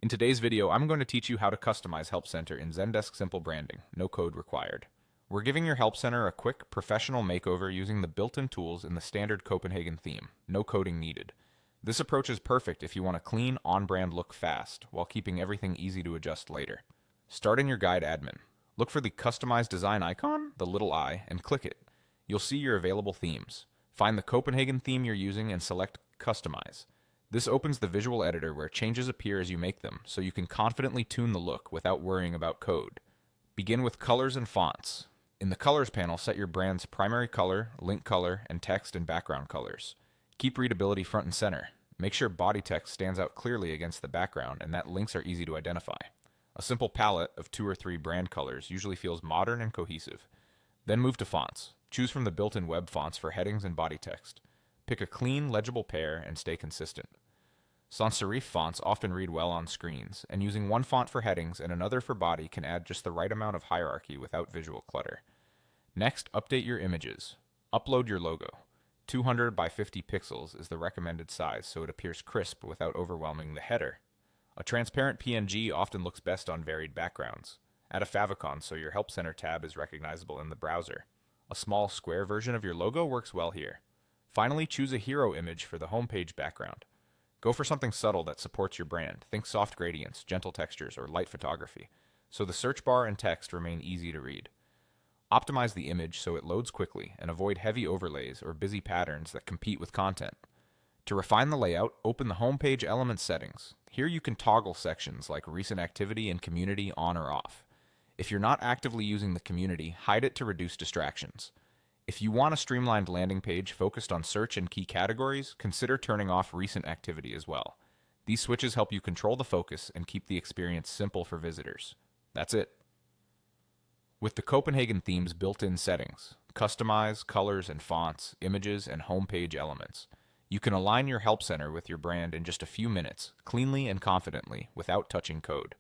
In today's video, I'm going to teach you how to customize Help Center in Zendesk Simple Branding, no code required. We're giving your Help Center a quick, professional makeover using the built-in tools in the standard Copenhagen theme, no coding needed. This approach is perfect if you want a clean, on-brand look fast, while keeping everything easy to adjust later. Start in your guide admin. Look for the Customize Design icon, the little I, and click it. You'll see your available themes. Find the Copenhagen theme you're using and select Customize. This opens the visual editor where changes appear as you make them, so you can confidently tune the look without worrying about code. Begin with colors and fonts. In the Colors panel, set your brand's primary color, link color, and text and background colors. Keep readability front and center. Make sure body text stands out clearly against the background and that links are easy to identify. A simple palette of 2 or 3 brand colors usually feels modern and cohesive. Then move to fonts. Choose from the built-in web fonts for headings and body text. Pick a clean, legible pair and stay consistent. Sans serif fonts often read well on screens, and using one font for headings and another for body can add just the right amount of hierarchy without visual clutter. Next, update your images. Upload your logo. 200 by 50 pixels is the recommended size so it appears crisp without overwhelming the header. A transparent PNG often looks best on varied backgrounds. Add a favicon so your Help Center tab is recognizable in the browser. A small square version of your logo works well here. Finally, choose a hero image for the homepage background. Go for something subtle that supports your brand. Think soft gradients, gentle textures, or light photography, so the search bar and text remain easy to read. Optimize the image so it loads quickly, and avoid heavy overlays or busy patterns that compete with content. To refine the layout, open the homepage element settings. Here you can toggle sections like recent activity and community on or off. If you're not actively using the community, hide it to reduce distractions. If you want a streamlined landing page focused on search and key categories, consider turning off recent activity as well. These switches help you control the focus and keep the experience simple for visitors. That's it. With the Copenhagen theme's built-in settings, customize, colors and fonts, images, and homepage elements, you can align your Help Center with your brand in just a few minutes, cleanly and confidently, without touching code.